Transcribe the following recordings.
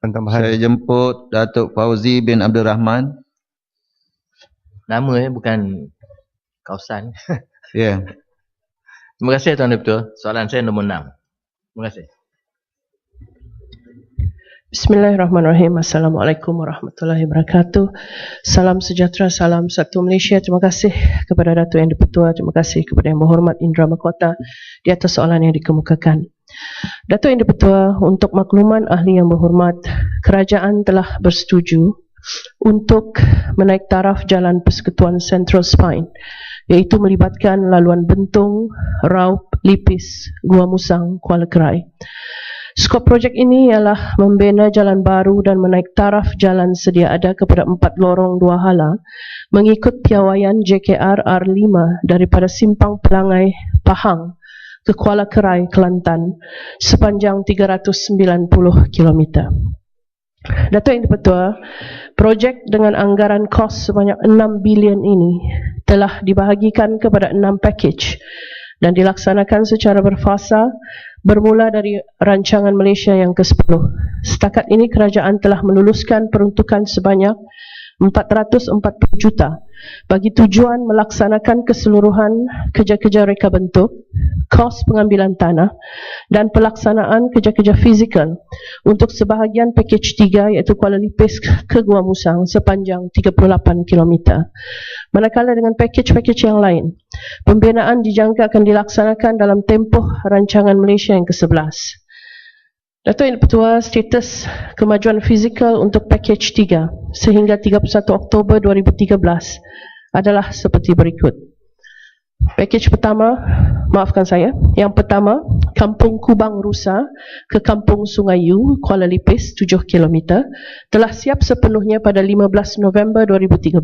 Tambahan. Saya jemput Datuk Fauzi bin Abdul Rahman. Nama bukan kawasan. Ya. Terima kasih Tuan Deputua. Soalan saya nombor 6. Terima kasih. Bismillahirrahmanirrahim. Assalamualaikum warahmatullahi wabarakatuh. Salam sejahtera, salam satu Malaysia. Terima kasih kepada Datuk Yang di-Pertua. Terima kasih kepada Yang Berhormat Indra Mahkota di atas soalan yang dikemukakan. Datuk Yang di-Pertua, untuk makluman ahli yang berhormat, kerajaan telah bersetuju untuk menaik taraf Jalan Persekutuan Central Spine, iaitu melibatkan laluan Bentung, Raup, Lipis, Gua Musang, Kuala Krai. Skop projek ini ialah membina jalan baru dan menaik taraf jalan sedia ada kepada 4 lorong 2 hala mengikut piawaian JKR R5 daripada Simpang Pelangai, Pahang ke Kuala Krai, Kelantan sepanjang 390 km. Datuk Yang di-Pertua, projek dengan anggaran kos sebanyak 6 bilion ini telah dibahagikan kepada 6 package dan dilaksanakan secara berfasa bermula dari rancangan Malaysia yang ke-10. Setakat ini kerajaan telah meluluskan peruntukan sebanyak 440 juta bagi tujuan melaksanakan keseluruhan kerja-kerja reka bentuk, kos pengambilan tanah dan pelaksanaan kerja-kerja fizikal untuk sebahagian pakej 3 iaitu Kuala Lipis ke Gua Musang sepanjang 38 km. Manakala dengan pakej-pakej yang lain, pembinaan dijangka akan dilaksanakan dalam tempoh rancangan Malaysia yang ke-11. Datuk Yang di-Pertua, status kemajuan fizikal untuk pakej 3 sehingga 31 Oktober 2013 adalah seperti berikut. Pakej pertama, maafkan saya, yang pertama, Kampung Kubang Rusa ke Kampung Sungai Yu, Kuala Lipis, 7 km, telah siap sepenuhnya pada 15 November 2013.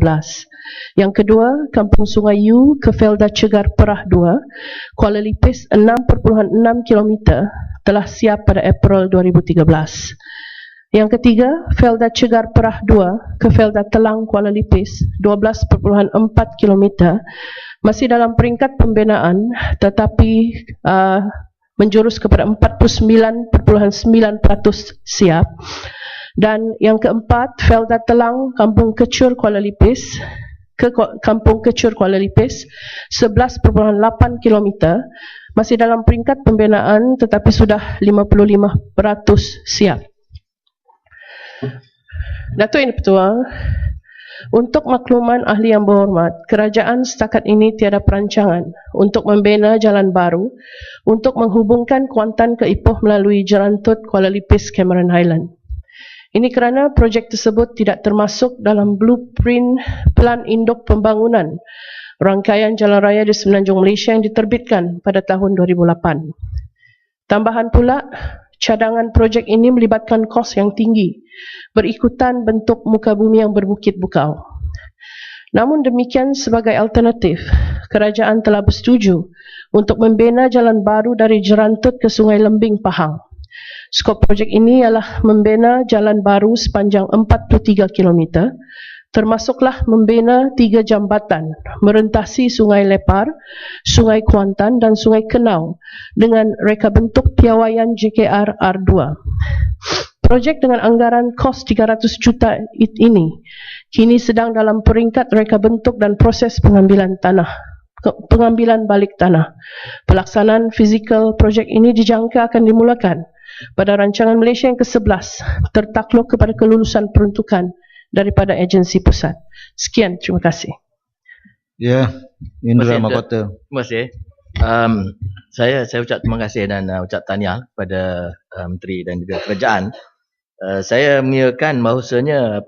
Yang kedua, Kampung Sungai Yu ke Felda Cegar Perah 2, Kuala Lipis, 6.6 km, telah siap pada April 2013. Yang ketiga, Felda Cegar Perah 2 ke Felda Telang Kuala Lipis 12.4 km masih dalam peringkat pembinaan tetapi menjurus kepada 49.9% siap. Dan yang keempat, Felda Telang Kampung Kecur Kuala Lipis ke Kampung Kecur Kuala Lipis 11.8 km masih dalam peringkat pembinaan tetapi sudah 55% siap. Datuk Yang di-Pertua, untuk makluman ahli yang berhormat, kerajaan setakat ini tiada perancangan untuk membina jalan baru untuk menghubungkan Kuantan ke Ipoh melalui Jerantut Kuala Lipis Cameron Highland. Ini kerana projek tersebut tidak termasuk dalam blueprint Pelan Induk Pembangunan rangkaian jalan raya di Semenanjung Malaysia yang diterbitkan pada tahun 2008. Tambahan pula, cadangan projek ini melibatkan kos yang tinggi berikutan bentuk muka bumi yang berbukit bukau. Namun demikian, sebagai alternatif, kerajaan telah bersetuju untuk membina jalan baru dari Jerantut ke Sungai Lembing, Pahang. Skop projek ini ialah membina jalan baru sepanjang 43 km, termasuklah membina 3 jambatan merentasi Sungai Lepar, Sungai Kuantan dan Sungai Kenau dengan reka bentuk piawaian JKR R2. Projek dengan anggaran kos 300 juta ini kini sedang dalam peringkat reka bentuk dan proses pengambilan balik tanah. Pelaksanaan fizikal projek ini dijangka akan dimulakan pada rancangan Malaysia yang ke-11 tertakluk kepada kelulusan peruntukan daripada agensi pusat. Sekian, terima kasih. Ya, Indra Mahkota. Terima kasih. Saya ucap terima kasih dan ucap tahniah kepada Menteri dan juga kerajaan. Saya mengira-kan bahawasanya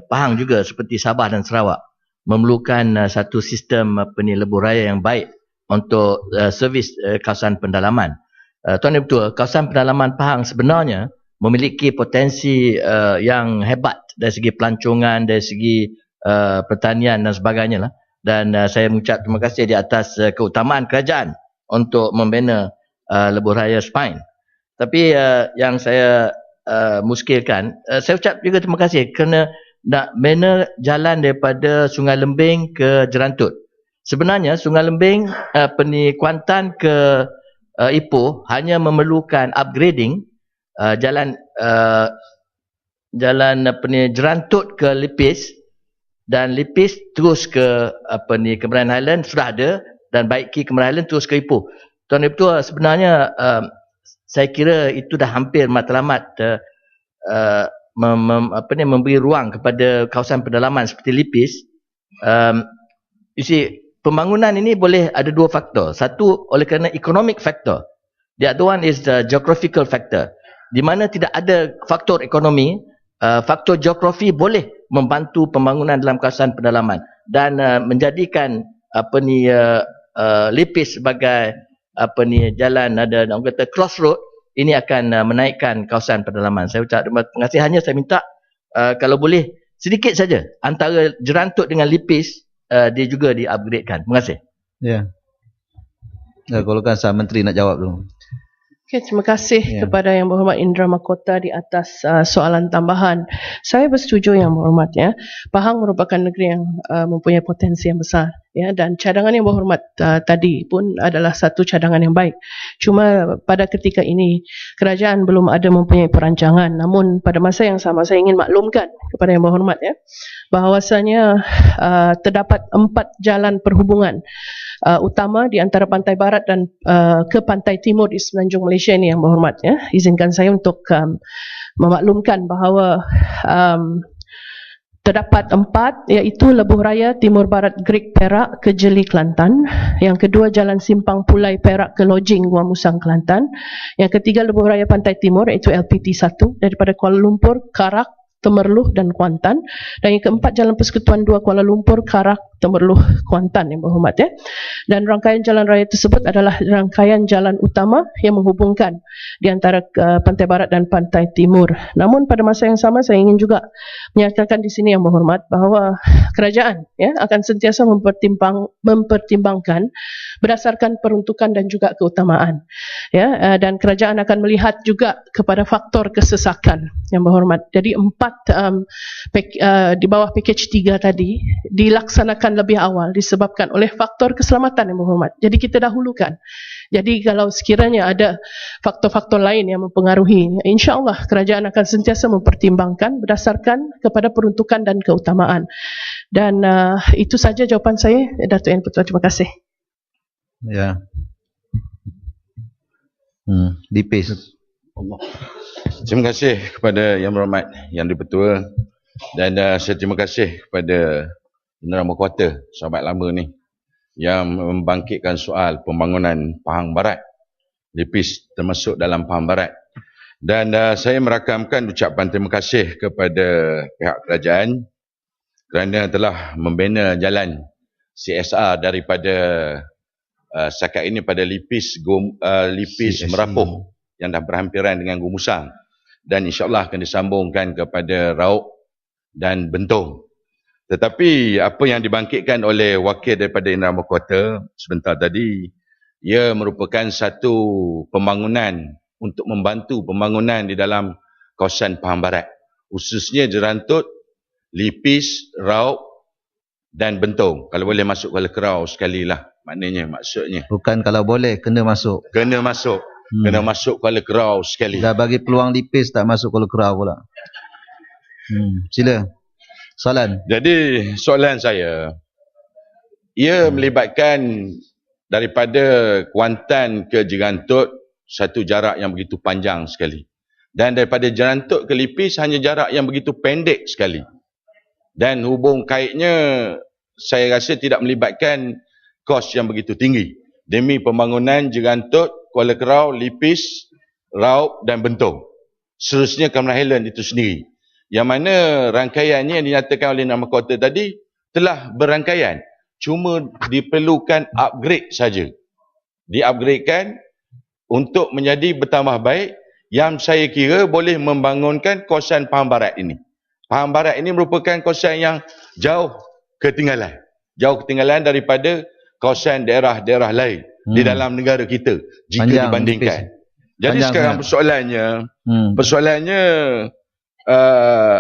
Pahang juga seperti Sabah dan Sarawak memerlukan satu sistem lebuh raya yang baik untuk servis kawasan pendalaman. Tuan Deputua, kawasan pendalaman Pahang sebenarnya memiliki potensi yang hebat dari segi pelancongan, dari segi pertanian dan sebagainya lah. Dan saya mengucap terima kasih di atas keutamaan kerajaan untuk membina lebuh raya Spine. Tapi yang saya muskilkan, saya ucap juga terima kasih kerana nak bina jalan daripada Sungai Lembing ke Jerantut. Sebenarnya Sungai Lembing Kuantan ke Ipoh hanya memerlukan upgrading jalan Jerantut ke Lipis, dan Lipis terus ke Cameron Highland sudah ada, dan Baiki Cameron Highland terus ke Ipoh. Tuan Ketua, sebenarnya saya kira itu dah hampir matlamat memberi ruang kepada kawasan pedalaman seperti Lipis. You see, pembangunan ini boleh ada dua faktor. Satu, oleh kerana economic factor. The other one is the geographical factor. Di mana tidak ada faktor ekonomi, faktor geografi boleh membantu pembangunan dalam kawasan pedalaman dan menjadikan Lipis sebagai jalan, ada orang kata crossroad, ini akan menaikkan kawasan pedalaman. Saya ucap terima kasih. Hanya saya minta kalau boleh sedikit saja antara Jerantut dengan Lipis dia juga di-upgradekan. Terima kasih. Ya. Kalau kan Sah Menteri nak jawab dulu. Okay, terima kasih kepada Yang Berhormat Indra Mahkota di atas soalan tambahan. Saya bersetuju Yang Berhormat, ya. Pahang merupakan negeri yang mempunyai potensi yang besar, ya, dan cadangan Yang Berhormat tadi pun adalah satu cadangan yang baik. Cuma pada ketika ini kerajaan belum ada mempunyai perancangan. Namun pada masa yang sama saya ingin maklumkan kepada Yang Berhormat, ya, bahawasanya terdapat 4 jalan perhubungan utama di antara pantai barat dan ke pantai timur di semenanjung Malaysia ini, Yang Berhormat, ya. Izinkan saya untuk memaklumkan bahawa terdapat 4, iaitu Lebuh Raya Timur Barat Greek Perak ke Jeli Kelantan. Yang kedua, Jalan Simpang Pulai Perak ke Lojing Guam Musang Kelantan. Yang ketiga, Lebuh Raya Pantai Timur, iaitu LPT 1 daripada Kuala Lumpur, Karak, Temerloh dan Kuantan. Dan yang keempat, Jalan Persekutuan 2 Kuala Lumpur, Karak, Temerloh, Kuantan, Yang Berhormat, ya. Dan rangkaian jalan raya tersebut adalah rangkaian jalan utama yang menghubungkan di antara pantai barat dan pantai timur. Namun pada masa yang sama saya ingin juga menyatakan di sini, Yang Berhormat, bahawa kerajaan, ya, akan sentiasa mempertimbangkan berdasarkan peruntukan dan juga keutamaan, ya, dan kerajaan akan melihat juga kepada faktor kesesakan, Yang Berhormat. Jadi 4 di bawah package 3 tadi dilaksanakan lebih awal disebabkan oleh faktor keselamatan, Yang Berhormat. Jadi kita dahulukan. Jadi kalau sekiranya ada faktor-faktor lain yang mempengaruhi, insya-Allah kerajaan akan sentiasa mempertimbangkan berdasarkan kepada peruntukan dan keutamaan. Dan itu saja jawapan saya, Datuk Yang Pertua. Terima kasih. Ya. Lipis. Allah. Terima kasih kepada Yang Berhormat Yang di-Pertua, dan saya terima kasih kepada Indra Mahkota, sahabat lama ni, yang membangkitkan soal pembangunan Pahang Barat. Lipis termasuk dalam Pahang Barat. Dan saya merakamkan ucapan terima kasih kepada pihak kerajaan kerana telah membina jalan CSR daripada setakat ini pada Lipis Merapuh yang dah berhampiran dengan Gumusang, dan insya-Allah akan disambungkan kepada Raub dan Bentong. Tetapi apa yang dibangkitkan oleh wakil daripada Indra Mahkota sebentar tadi, ia merupakan satu pembangunan untuk membantu pembangunan di dalam kawasan Pahang Barat, khususnya Jerantut, Lipis, Raub dan Bentong. Kalau boleh masuk Kuala Kerau sekali lah, maknanya, maksudnya. Bukan kalau boleh, kena masuk. Kena masuk. Kena masuk Kuala Kerau sekali. Dah bagi peluang Lipis, tak masuk Kuala Kerau pula. Sila. Soalan. Jadi soalan saya, ia melibatkan daripada Kuantan ke Jerantut satu jarak yang begitu panjang sekali. Dan daripada Jerantut ke Lipis hanya jarak yang begitu pendek sekali. Dan hubung kaitnya saya rasa tidak melibatkan kos yang begitu tinggi. Demi pembangunan Jerantut, Kuala Kerau, Lipis, Raub dan Bentong. Seterusnya Cameron Highland itu sendiri. Yang mana rangkaiannya yang dinyatakan oleh Indra Mahkota tadi telah berrangkaian. Cuma diperlukan upgrade saja. Di-upgradekan untuk menjadi bertambah baik, yang saya kira boleh membangunkan kawasan Pahang Barat ini. Pahang Barat ini merupakan kawasan yang jauh ketinggalan. Jauh ketinggalan daripada kawasan daerah-daerah lain di dalam negara kita jika panjang, dibandingkan. Jadi sekarang persoalannya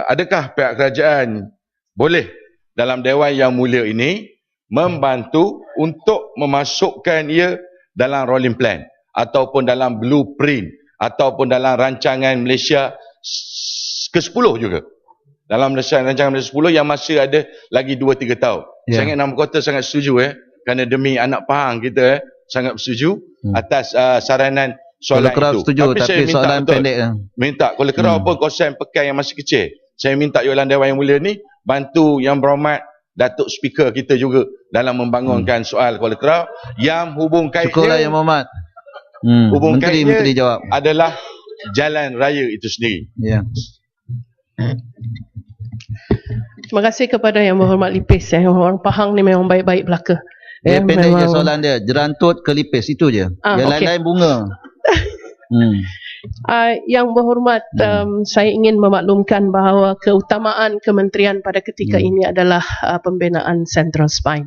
adakah pihak kerajaan boleh dalam Dewan Yang Mulia ini membantu untuk memasukkan ia dalam rolling plan ataupun dalam blueprint ataupun dalam rancangan Malaysia ke-10 juga. Dalam rancangan Malaysia 10 yang masih ada lagi 2-3 tahun. Saya ingat Yang Berkuasa sangat setuju kerana demi anak Pahang kita sangat setuju atas saranan soalan itu. Setuju, tapi soalan pendek. Minta Kuala Kerau pun kawasan pekan yang masih kecil. Saya minta Yulan Dewan Yang Mulia ni bantu Yang Berhormat Datuk Speaker kita juga dalam membangunkan soal Kuala Kerau yang hubung kaitnya. Syukurlah Yang Berhormat. Hubung Menteri jawab. Adalah jalan raya itu sendiri. Ya. Terima kasih kepada Yang Berhormat Lipis. Orang Pahang ni memang baik-baik belaka. Dia pendek je soalan dia. Jerantut ke Lipis itu je. Yang lain-lain bunga. Yang Berhormat, saya ingin memaklumkan bahawa keutamaan kementerian pada ketika ini adalah pembinaan Central Spine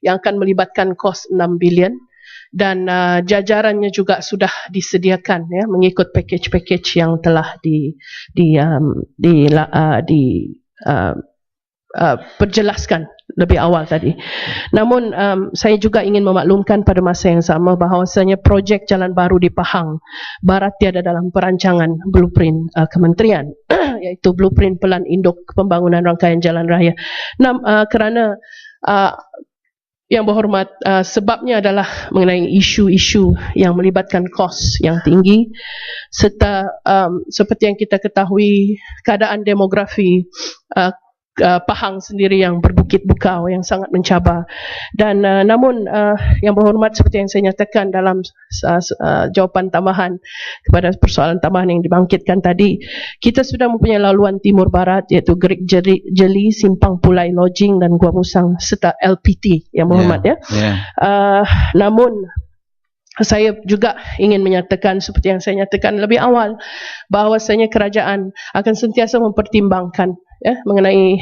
yang akan melibatkan kos 6 bilion dan jajarannya juga sudah disediakan mengikut package-package yang telah perjelaskan lebih awal tadi. Namun saya juga ingin memaklumkan pada masa yang sama bahawasanya projek jalan baru di Pahang Barat tiada dalam perancangan blueprint kementerian iaitu blueprint Pelan Induk Pembangunan Rangkaian Jalan Raya. Kerana Yang Berhormat, sebabnya adalah mengenai isu-isu yang melibatkan kos yang tinggi serta seperti yang kita ketahui keadaan demografi Pahang sendiri yang berbukit bukau yang sangat mencabar dan namun Yang Berhormat, seperti yang saya nyatakan dalam jawapan tambahan kepada persoalan tambahan yang dibangkitkan tadi, kita sudah mempunyai laluan timur barat iaitu Gerik Jeli, Simpang Pulai Lodging dan Gua Musang serta LPT Yang Berhormat namun saya juga ingin menyatakan seperti yang saya nyatakan lebih awal bahawasanya kerajaan akan sentiasa mempertimbangkan mengenai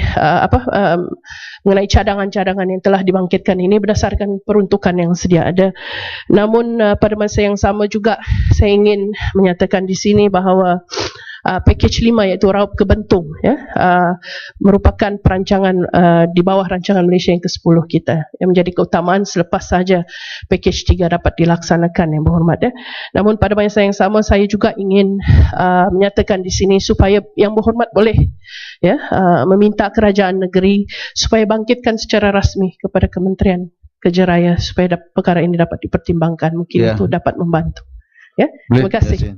mengenai cadangan-cadangan yang telah dibangkitkan ini berdasarkan peruntukan yang sedia ada. Namun pada masa yang sama juga saya ingin menyatakan di sini bahawa package 5 iaitu Raup Kebentung merupakan perancangan di bawah rancangan Malaysia yang ke-10 kita yang menjadi keutamaan selepas saja package 3 dapat dilaksanakan, Yang Berhormat. Namun pada masa yang sama saya juga ingin menyatakan di sini supaya Yang Berhormat boleh meminta kerajaan negeri supaya bangkitkan secara rasmi kepada Kementerian Kerja Raya supaya perkara ini dapat dipertimbangkan, mungkin itu dapat membantu. Terima kasih.